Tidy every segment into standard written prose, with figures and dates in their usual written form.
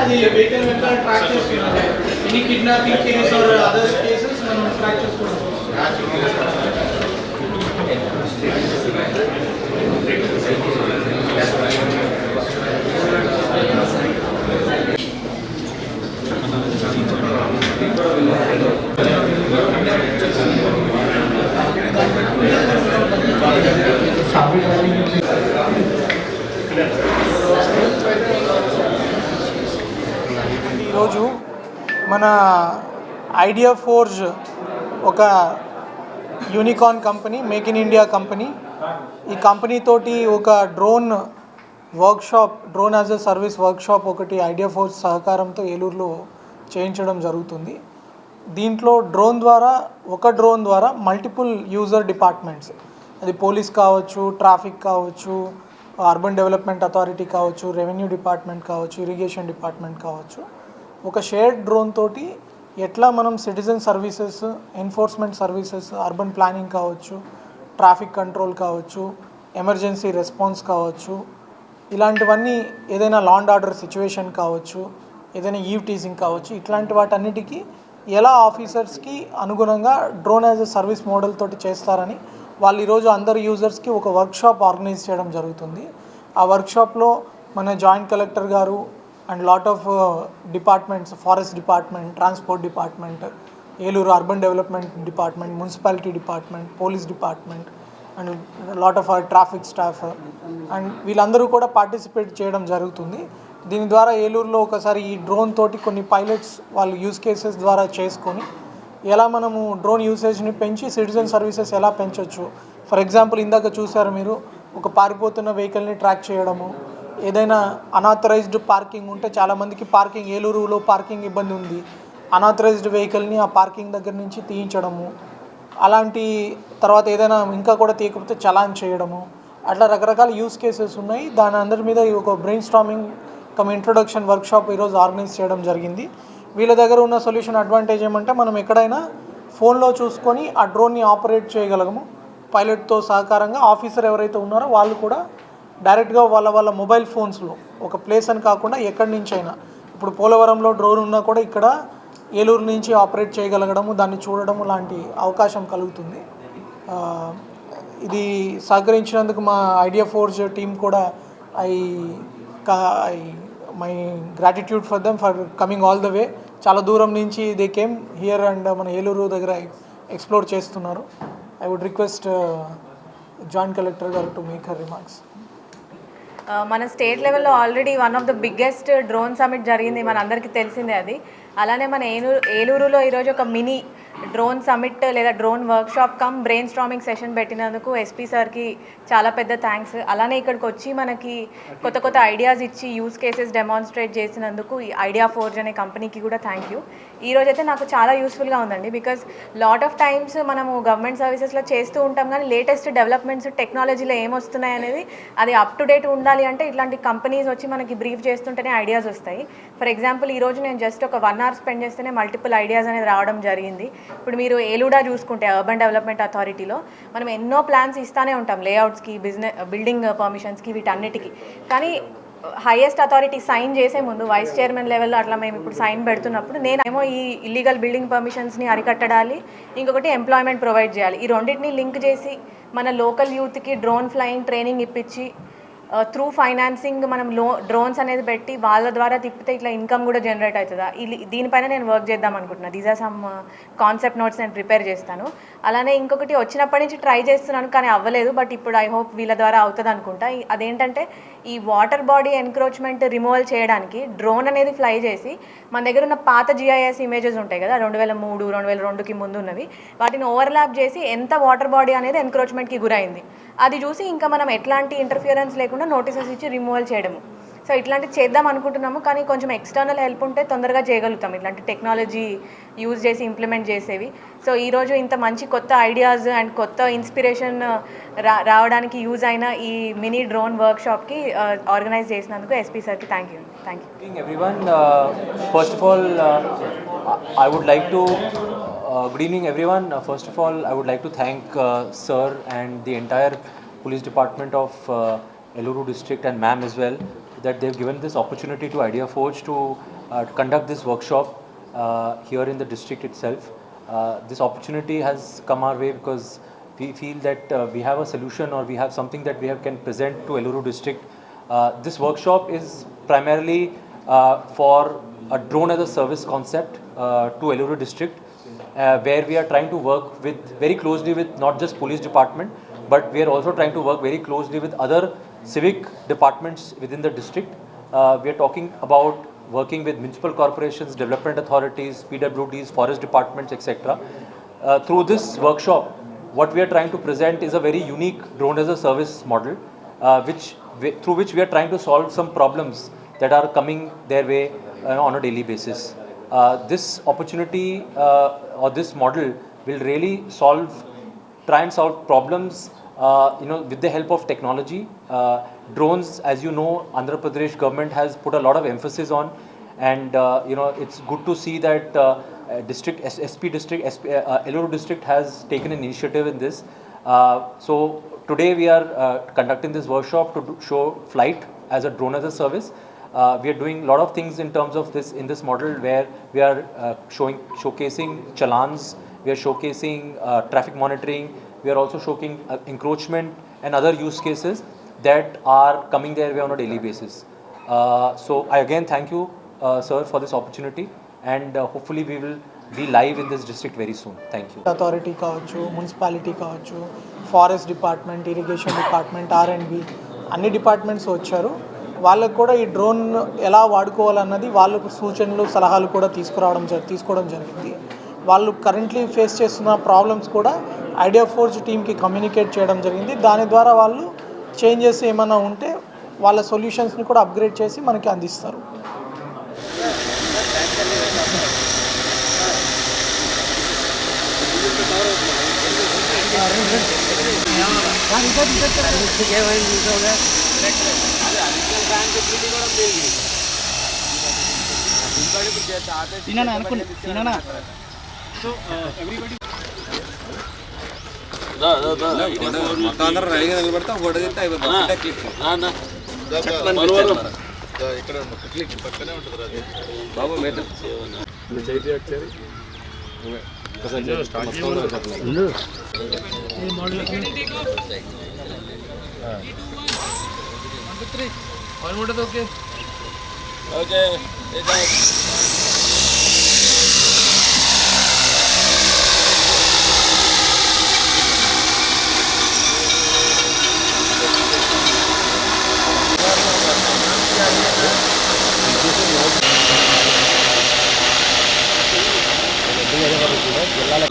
అది వెహికల్ వెనకాల ట్రాక్ చేస్తున్నారు. Any kidnapping case or other cases మనం ట్రాక్ చేసుకుంటాం. ఈరోజు మన ఐడియా ఫోర్జ్ ఒక unicorn company, make in India company. ఈ కంపెనీ తోటి ఒక drone as a service workshop ఒకటి ఐడియా ఫోర్జ్ సహకారంతో ఏలూరులో చేయించడం జరుగుతుంది. దీంట్లో ఒక డ్రోన్ ద్వారా మల్టిపుల్ యూజర్ డిపార్ట్మెంట్స్, అది పోలీస్ కావచ్చు, ట్రాఫిక్ కావచ్చు, అర్బన్ డెవలప్మెంట్ అథారిటీ కావచ్చు, రెవెన్యూ డిపార్ట్మెంట్ కావచ్చు, ఇరిగేషన్ డిపార్ట్మెంట్ కావచ్చు, ఒక షేర్డ్ డ్రోన్ తోటి ఎట్లా మనం citizen services, enforcement services, urban planning కావచ్చు, ట్రాఫిక్ కంట్రోల్ కావచ్చు, ఎమర్జెన్సీ రెస్పాన్స్ కావచ్చు, ఇలాంటివన్నీ, ఏదైనా లా అండ్ ఆర్డర్ సిచ్యువేషన్ కావచ్చు, ఏదైనా ఈవ్ టీజింగ్ కావచ్చు, ఇట్లాంటి వాటన్నిటికీ ఎలా ఆఫీసర్స్కి అనుగుణంగా drone as a service model తోటి చేస్తారని వాళ్ళు ఈరోజు అందరు యూజర్స్కి ఒక వర్క్షాప్ ఆర్గనైజ్ చేయడం జరుగుతుంది. ఆ వర్క్షాప్లో మన జాయింట్ కలెక్టర్ గారు and lot of departments, forest department, transport department, Eluru urban development department, municipality department, police department and lot of traffic staff and వీళ్ళందరూ కూడా పార్టిసిపేట్ చేయడం జరుగుతుంది. దీని ద్వారా ఏలూరులో ఒకసారి ఈ డ్రోన్ తోటి కొన్ని పైలట్స్ వాళ్ళు యూజ్ కేసెస్ ద్వారా చేసుకొని ఎలా మనము డ్రోన్ యూసేజ్ని పెంచి సిటిజన్ సర్వీసెస్ ఎలా పెంచవచ్చు. ఫర్ ఎగ్జాంపుల్, ఇందాక చూసారు మీరు, ఒక పారిపోతున్న వెహికల్ని ట్రాక్ చేయడము, ఏదైనా అనాథరైజ్డ్ పార్కింగ్ ఉంటే చాలామందికి ఏలూరులో పార్కింగ్ ఇబ్బంది ఉంది, అనాథరైజ్డ్ వెహికల్ని ఆ పార్కింగ్ దగ్గర నుంచి తీయించడము, అలాంటి తర్వాత ఏదైనా ఇంకా కూడా తీయకపోతే చలాన్ చేయడము, అట్లా రకరకాల యూస్ కేసెస్ ఉన్నాయి. దాని అందరి మీద ఒక బ్రెయిన్ స్టార్మింగ్ ఇంట్రొడక్షన్ వర్క్షాప్ ఈరోజు ఆర్గనైజ్ చేయడం జరిగింది. వీళ్ళ దగ్గర ఉన్న సొల్యూషన్ అడ్వాంటేజ్ ఏమంటే, మనం ఎక్కడైనా ఫోన్లో చూసుకొని ఆ డ్రోన్ని ఆపరేట్ చేయగలము. పైలట్తో సహకారంగా ఆఫీసర్ ఎవరైతే ఉన్నారో వాళ్ళు కూడా డైరెక్ట్గా వాళ్ళ మొబైల్ ఫోన్స్లో, ఒక ప్లేస్ అని కాకుండా ఎక్కడి నుంచి అయినా, ఇప్పుడు పోలవరంలో డ్రోన్ ఉన్నా కూడా ఇక్కడ ఏలూరు నుంచి ఆపరేట్ చేయగలగడము, దాన్ని చూడడము లాంటి అవకాశం కలుగుతుంది. ఇది సహకరించినందుకు మా ఐడియా ఫోర్జ్ టీం కూడా my gratitude for them for coming all the way. చాలా దూరం నుంచి దే కేమ్ హియర్ అండ్ మన ఏలూరు దగ్గర ఎక్స్ప్లోర్ చేస్తున్నారు. I would request joint collector garu to make her remarks. మన స్టేట్ లెవెల్లో already one of the biggest drone summit జరిగింది, మన అందరికీ తెలిసిందే అది. అలానే మన ఏలూరులో ఈరోజు ఒక మినీ డ్రోన్ సమిట్ లేదా drone workshop brain storming session పెట్టినందుకు ఎస్పీ సార్కి చాలా పెద్ద థ్యాంక్స్. అలానే ఇక్కడికి వచ్చి మనకి కొత్త ఐడియాస్ ఇచ్చి యూస్ కేసెస్ డెమాన్స్ట్రేట్ చేసినందుకు ఈ ఐడియా ఫోర్జ్ అనే కంపెనీకి కూడా థ్యాంక్ యూ. ఈరోజైతే నాకు చాలా యూస్ఫుల్గా ఉందండి. బికాజ్ లాట్ ఆఫ్ టైమ్స్ మనము గవర్నమెంట్ సర్వీసెస్లో చేస్తూ ఉంటాం, కానీ లేటెస్ట్ డెవలప్మెంట్స్ టెక్నాలజీలో ఏమొస్తున్నాయి అనేది అది అప్ టు డేట్ ఉండాలి అంటే ఇట్లాంటి కంపెనీస్ వచ్చి మనకి బ్రీఫ్ చేస్తుంటేనే ఐడియాస్ వస్తాయి. ఫర్ ఎగ్జాంపుల్, ఈరోజు నేను జస్ట్ ఒక 1 hour స్పెండ్ చేస్తేనే మల్టిపుల్ ఐడియాస్ అనేది రావడం జరిగింది. ఇప్పుడు మీరు ఏలూడా చూసుకుంటే అర్బన్ డెవలప్మెంట్ అథారిటీలో మనం ఎన్నో ప్లాన్స్ ఇస్తూనే ఉంటాం, లేఅవుట్స్కి, బిల్డింగ్ పర్మిషన్స్కి, వీటన్నిటికీ. కానీ హైయెస్ట్ అథారిటీ సైన్ చేసే ముందు వైస్ చైర్మన్ లెవెల్లో అట్లా మేము ఇప్పుడు సైన్ పెడుతున్నప్పుడు నేనేమో ఈ ఇల్లీగల్ బిల్డింగ్ పర్మిషన్స్ని అరికట్టడాలి, ఇంకొకటి ఎంప్లాయ్మెంట్ ప్రొవైడ్ చేయాలి. ఈ రెండింటిని లింక్ చేసి మన లోకల్ యూత్కి డ్రోన్ ఫ్లయింగ్ ట్రైనింగ్ ఇప్పించి త్రూ ఫైనాన్సింగ్ మనం డ్రోన్స్ అనేది పెట్టి వాళ్ళ ద్వారా తిప్పితే ఇట్లా ఇన్కమ్ కూడా జనరేట్ అవుతుందా, దీనిపైన నేను వర్క్ చేద్దాం అనుకుంటున్నాను. These are some concept notes నేను ప్రిపేర్ చేస్తాను. అలానే ఇంకొకటి వచ్చినప్పటి నుంచి ట్రై చేస్తున్నాను కానీ అవ్వలేదు, బట్ ఇప్పుడు ఐ హోప్ వీళ్ళ ద్వారా అవుతుంది అనుకుంటా. అదేంటంటే ఈ వాటర్ బాడీ ఎన్క్రోచ్మెంట్ రిమూవల్ చేయడానికి డ్రోన్ అనేది ఫ్లై చేసి మన దగ్గర ఉన్న పాత GIS ఇమేజెస్ ఉంటాయి కదా, 2003, 2002కి ముందు ఉన్నవి, వాటిని ఓవర్లాప్ చేసి ఎంత వాటర్ బాడీ అనేది ఎన్క్రోచ్మెంట్కి గురైంది అది చూసి ఇంకా మనం ఎట్లాంటి ఇంటర్ఫియరెన్స్ లేకుండా నోటీసెస్ ఇచ్చి రిమూవల్ చేయడము. సో ఇట్లాంటివి చేద్దాం అనుకుంటున్నాము, కానీ కొంచెం ఎక్స్టర్నల్ హెల్ప్ ఉంటే తొందరగా చేయగలుగుతాం ఇట్లాంటి టెక్నాలజీ యూజ్ చేసి ఇంప్లిమెంట్ చేసేవి. సో ఈరోజు ఇంత మంచి కొత్త ఐడియాస్ అండ్ కొత్త ఇన్స్పిరేషన్ రావడానికి యూజ్ అయిన ఈ మినీ డ్రోన్ వర్క్షాప్కి ఆర్గనైజ్ చేసినందుకు ఎస్పీ సార్కి thank you. Everyone, first of all, I would like to good evening everyone. First of all, I would like to thank sir and the entire police department of Eluru district and ma'am as well, that they've given this opportunity to Idea Forge to to conduct this workshop here in the district itself. This opportunity has come our way because we feel that we have a solution or we have something that we can present to Eluru district. This workshop is primarily for a drone as a service concept to Eluru district, where we are trying to work very closely with not just police department, but we are also trying to work very closely with other civic departments within the district. We are talking about working with municipal corporations, development authorities, PWDs, forest departments, etc. Through this workshop, what we are trying to present is a very unique drone as a service model, through which we are trying to solve some problems that are coming their way on a daily basis. This opportunity or this model will really try and solve problems with the help of technology. Drones, as you know, Andhra Pradesh government has put a lot of emphasis on, and it's good to see that Eluru district has taken an initiative in this. So today we are conducting this workshop to show flight as a drone as a service. We are doing a lot of things in terms of this in this model, where we are showcasing challans, we are showcasing traffic monitoring, we are also showing encroachment and other use cases that are coming their way on a daily basis. So I again thank you, sir, for this opportunity, and hopefully we will be live in this district very soon. Thank you. Authority కావచ్చు, municipality కావచ్చు, forest department, irrigation department, R&B అన్ని departments వచ్చారు. వాళ్ళకు కూడా ఈ drone ఎలా వాడుకోవాలన్నది వాళ్ళకు సూచనలు, సలహాలు కూడా తీసుకోవడం జరిగింది. వాళ్ళు కరెంట్లీ ఫేస్ చేస్తున్న ప్రాబ్లమ్స్ కూడా ఐడియా ఫోర్జ్ టీమ్కి కమ్యూనికేట్ చేయడం జరిగింది. దాని ద్వారా వాళ్ళు చేంజెస్ ఏమైనా ఉంటే వాళ్ళ సొల్యూషన్స్ని కూడా అప్గ్రేడ్ చేసి మనకి అందిస్తారు.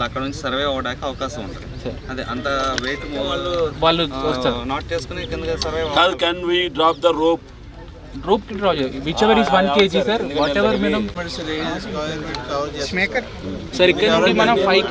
అక్కడ నుంచి సర్వే అవ్వడానికి అవకాశం ఉంటుంది. అదే అంత వెయిట్ వాళ్ళు నాట్ చేసుకుని కింద survey can we drop the rope to draw whichever is 1 kg sir, whatever minimum sir ఇక్కడ నుండి మనం 5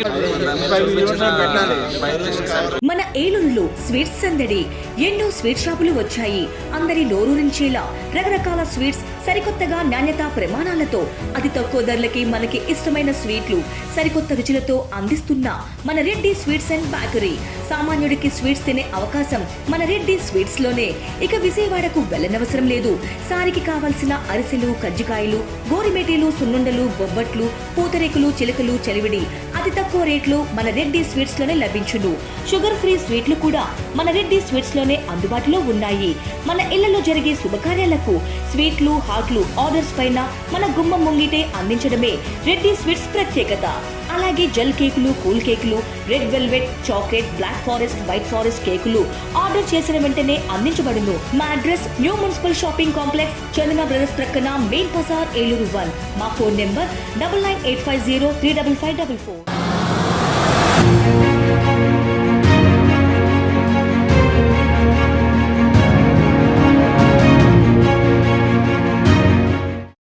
మన ఏలూరులో స్వీట్స్ సందడి. ఎన్నో స్వీట్ షాపులు వచ్చాయి. అందరి నోరు నుంచేలా రకరకాల స్వీట్స్ సరికొత్తగా నాణ్యత ప్రమాణాలతో అతి తక్కువ ధరలకి మనకి ఇష్టమైన స్వీట్లు సరికొత్త రుచులతో అందిస్తున్న మన రెడ్డి స్వీట్స్ అండ్ బేకరీ. సామాన్యుడికి స్వీట్స్ తినే అవకాశం మన రెడ్డి స్వీట్స్ లోనే. ఇక విజయవాడకు వెళ్ళనవసరం లేదు. సారికి కావాల్సిన అరిసెలు, కజ్జికాయలు, గోరిమేటీలు, సున్నుండలు, బొబ్బట్లు, పూతరేకులు, చిలకలు, చలివిడి అతి తక్కువ రేట్లు మన రెడ్డి స్వీట్స్ లోనే లభించును. షుగర్ ఫ్రీ స్వీట్లు కూడా మన రెడ్డి స్వీట్స్ లోనే అందుబాటులో ఉన్నాయి. మన ఇళ్లలో జరిగే శుభకార్యాలకు స్వీట్లు, హాట్లు ఆర్డర్స్ పైన మన గుమ్మం ముంగిటే అందించడమే రెడ్డి స్వీట్స్ ప్రత్యేకత. అలాగే జెల్ కేకులు, కూల్ కేకులు, red velvet, chocolate, black forest, white forest కేకులు ఆర్డర్ చేసిన వెంటనే అందించబడును. మా address new municipal shopping complex, Chandana brothers ప్రక్కన, మెయిన్ బజార్, ఏలూరు 1. మా ఫోన్ నెంబర్ 9985035544.